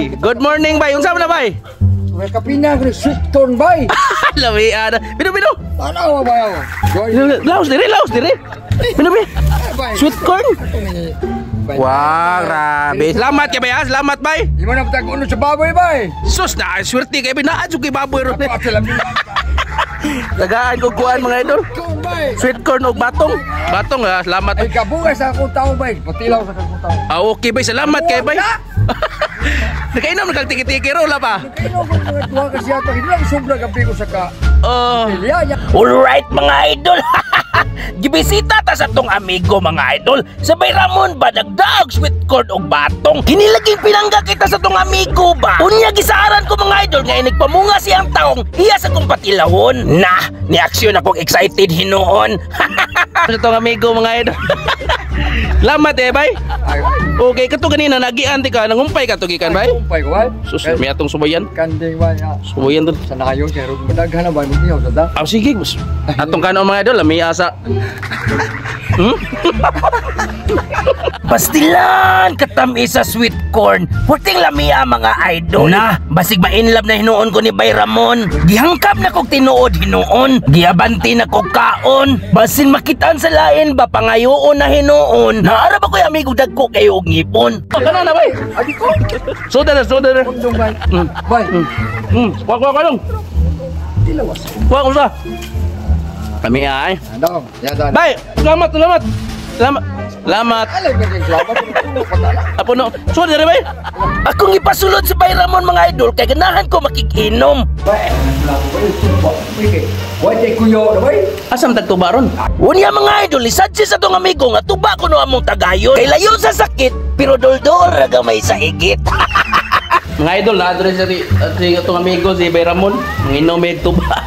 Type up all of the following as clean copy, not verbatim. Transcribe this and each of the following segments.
bay. Good morning bay. Unsa man na bay? May kapina ko sweet corn bay. Lawi ada. Bino. Ano ba yaw? Laos dire. Bino. Sweet corn. Wah, grabe. Selamat kay bay. Selamat bay. Di mana patag uno sa baboy bay? Sus na swerte kay binaa jud kay baboy ron. Tagaan ko kuan mga idol. Sweet corn og batong. Batong ha, salamat. Ay kabugas sa akong tao bay. Patilaw sa akong tao. Ah, okay bay, salamat kay bay. Nakainom na kang tiki-tiki ro la pa. Nakainom ko mga tuwa kasi ato. Hindi lang sobra gabi ko sa ka. Alright mga idol. Gibisita ta sa tong amigo mga idol. Sabay Ramon ba nagdaog sweet corn og batong. Kinilaging pinangga kita sa tong amigo ba. Unya gisaaran ko mga idol nga inigpamunga siyang taong iya sa kong patilawon. Nah, ni aksyon akong excited hinuon. Sa tong amigo mga idol. Salamat bay. Okay, kato ganina nagian ti ka nangumpay ka to gikan bay. Nangumpay ko bay. Sus, may atong subayan. Kanding bay. Subayan to. Sa nakayo kay rog madaghan na bay mo sa da. Ah sige, bus. Atong kanon mga idol, may asa. Pastilan katami sa sweet corn. Puting lamia mga idol. Na, basig ba in love na hinuon ko ni Bay Ramon. Gihangkap na kog tinuod hinuon. Giabanti na kog kaon. Basin makitaan sa lain ba pangayoon na hinuon. Naara ba ko'y amigo dagko kayo og ngipon. Kana na bay. Adi ko. Soda na. Kondong bay. Bay. Kuha dong. Tilawas. Kuha ko sa. Kami ay. Ano? Yadan. Bay, selamat. Alay ba kay selamat? Apo no. So dire bay. Akong ipasulod sa Bay Ramon mga idol kay ganahan ko makikinom. Bay. Why take kuyo na bay? Asam tagtuba ron. Unya mga idol, isadsi sa tong amigo nga tuba ko no among tagayon. Kay layo sa sakit, pero doldol raga may sa higit. Mga idol, na-address si itong amigo si Bay Ramon. Manginom may tuba.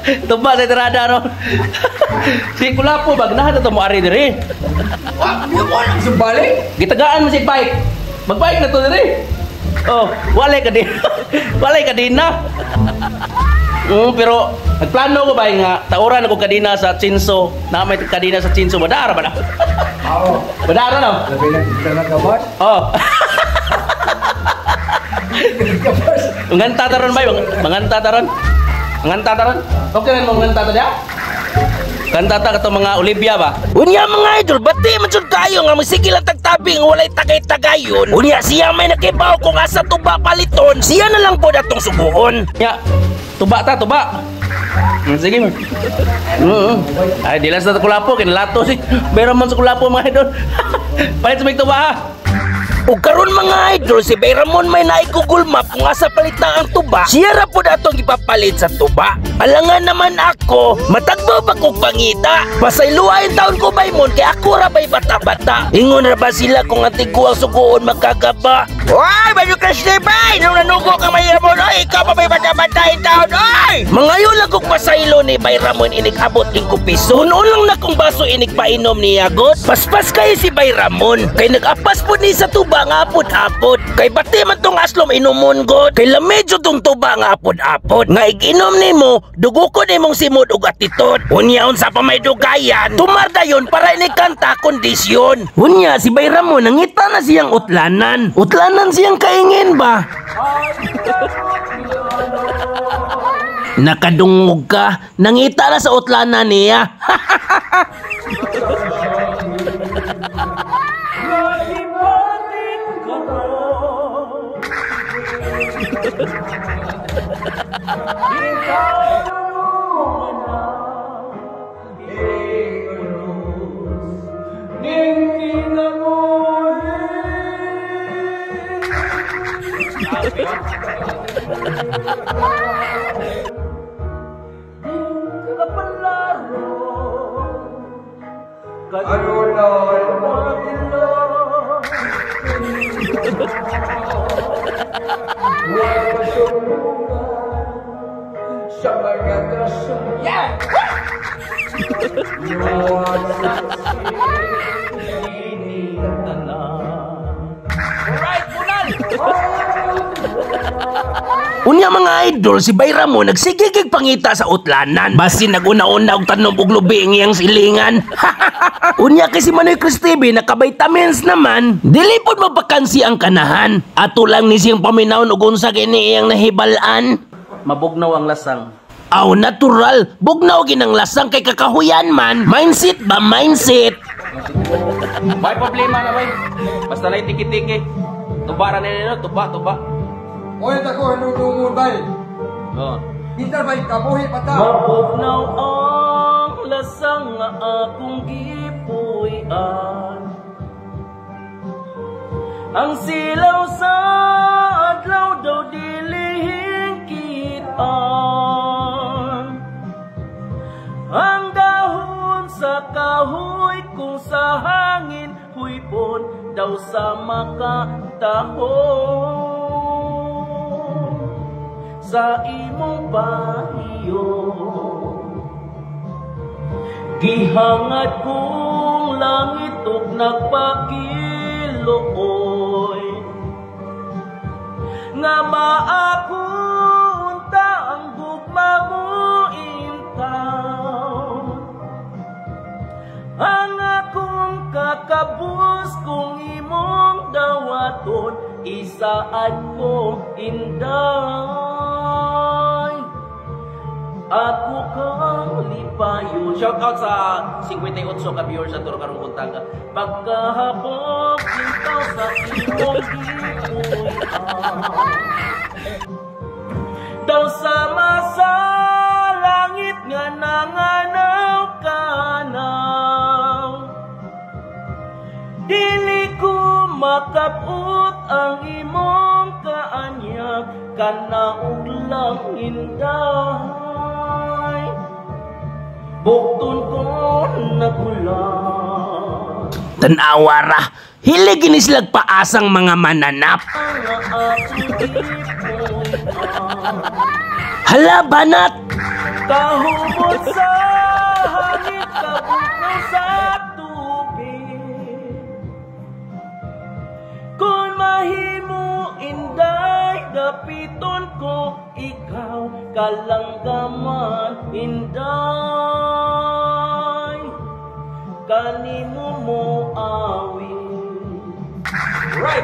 Tuba sa tirada no. Si Kulapo bagnahan na ito mo ari dire. Di ko lang sa balik. Gitagaan mo si bike. Magbike na to dire. Oh, walay ka din. Walay ka din na. Pero nagplano ko ba nga tauran ako kadina sa Chinso. Na may kadina sa Chinso badara ba na? Oo. Badara no? Labi na kita na kabat. Oh. Manganta taron ba? Manganta taron. Okay na mo manganta ta dia? Kantata ka to mga Olivia ba? Unya mga idol, bati man jud kayo nga masigil ang tagtabing walay tagay-tagayon. Unya siya may nakibaw kung asa tuba paliton, siya na lang po datong subuon. Ya, tuba. Sige mo. Ay, dilas na Kulapo, kinalato si Bay Ramon sa Kulapo mga idol. Palit sa may tuba ha. O karon mga idol, si Bay Ramon may naigugol map kung asa palit na ang tuba. Siya ra po datong ipapalit sa tuba. Alangan naman ako, matagbo ba kong pangita? Pasayluayin taon ko Baymon, kaya ako ra ba'y bata-bata. Ingon ra ba sila kung antig ko ang sugoon magkagaba? Oy, Bayo Krishna Bay! Nung nanugo kang Bay Ramon, oy, ikaw pa ba'y bata-batain taon, oy! Mangayon lang kong pasaylo ni Bay Ramon inig-abot king kupiso. Unon lang na kong baso inig-painom ni Yagot. Paspas kayo si Bay Ramon, kay nag-apas po ni sa tuba nga apod-apod. Kay bati man tong aslom inumon god. Kay lamedyo tong tuba nga apod-apod. Nga ig-inom nimo, dugo ko nimong simod og atitot. Unya unsa pa may dugayan, tumarda yon para inikanta kondisyon. Unya si Bay Ramon nangita na siyang utlanan. Utlanan siyang kaingin ba? Nakadungog ka, nangita na sa utlanan niya. Unya mga idol, si Bayramon nagsigigig pangita sa utlanan. Basi naguna-una og tanom og lubi ang iyang silingan. Unya kay si Manoy Chris TV naka-vitamins naman, dili pod mapakansi ang kanahan. Ato lang ni siyang paminawon og unsa kini iyang nahibalan. Mabugnaw ang lasang. Aw, natural. Bugnaw ginang lasang kay kakahuyan man. Mindset ba? Mindset. May problema na bay. Basta lang tiki-tiki. Tubaran na nila, tuba. Oy, tako, hinunungod ba? Oh. Kita ba kabuhi pa ta? Mabugnaw ang lasang nga akong gipuy-an. Ang silaw sa adlaw daw dilihing kitaan. Ang dahon sa kahoy kung sa hangin huipon daw sa makatahon. Sa imong pahiyo gihangad kong langit ug nagpakiluoy nga maakunta ang gugma mo intaw. Ang akong kakabus kung imong dawaton isaan ko inday. Ako kang lipayo. Shout out sa 58 ka viewers sa Turo Karong Buntaga. Pagkahabog ikaw sa imong gipuy-an. Daw sama sa langit nga nanganaw kanaw. Dili ko makabot ang imong kaanyag kanaog lang inday. Bukton ko nagulang. Tanawa ra. Hilig ini silang paasang mga mananap. Hala, banat! Kahumot sa hangit, kabukong sa tubig. Kung mahimo inday, dapiton ko ikaw, kalanggaman inday. Kanimo mo awin. Right!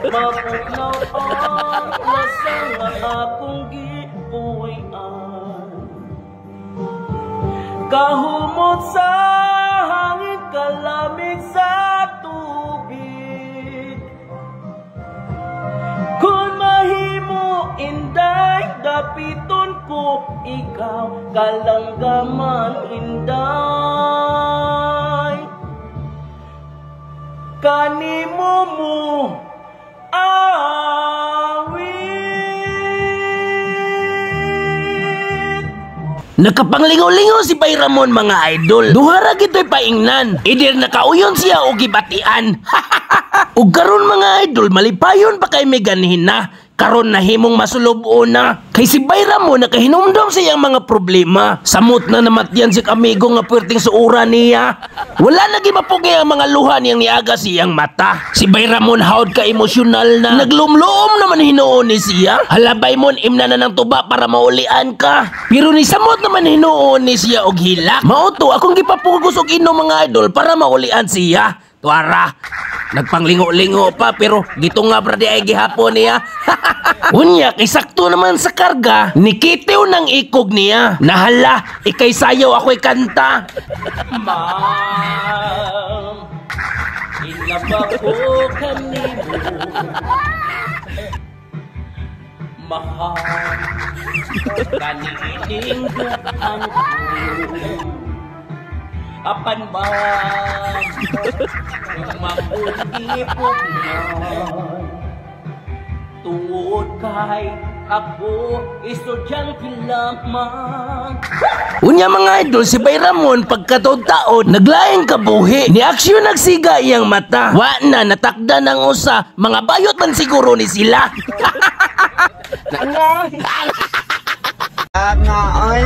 Mapugnaw ang lasang nga akong gipuy-an. Kahumot sa hangin, kalamig sa tubig. Kung mahimo inday, dapiton ko ikaw, kalanggaman inday. Kanimo mo awit. Nakapanglingaw-lingaw si Bayramon mga idol. Duhara gito'y paingnan. Idir nakauyon siya o gibatian. Ug karon mga idol, malipayon pa kay may ganhin na. Karon nahimong masulob na. Kay si Bayramon nakahinumdom sa iyang mga problema. Samot na namatyan si amigo nga puwerteng suura niya. Wala lagi mapugay ang mga luha niyang niaga siyang mata. Si Bayramon haod ka emosyonal na. Naglumloom naman hinuon ni siya. Halabay mon imna na ng tuba para maulian ka. Pero ni samot naman hinuon ni siya og hilak. Mauto akong gipapugos og inom mga idol para maulian siya. Tuara, nagpanglingo-lingo pa pero gito nga brad ay gihapon niya. Unya kay sakto naman sa karga, nikitiw ng ikog niya. Nahala, ikay sayaw ako'y kanta. Ma'am, inlaba ko kanimo. Mahal, kanining dukan ko. Apan man, kung mapunipugnan, tungod kay ako, estudyante lamang. Unya mga idol, si Bayramon pagkataon-taon, naglaing kabuhi. Ni aksyon nagsiga iyang mata. Wa na, natakda ng usa. Mga bayot man siguro ni sila. Nga, ay.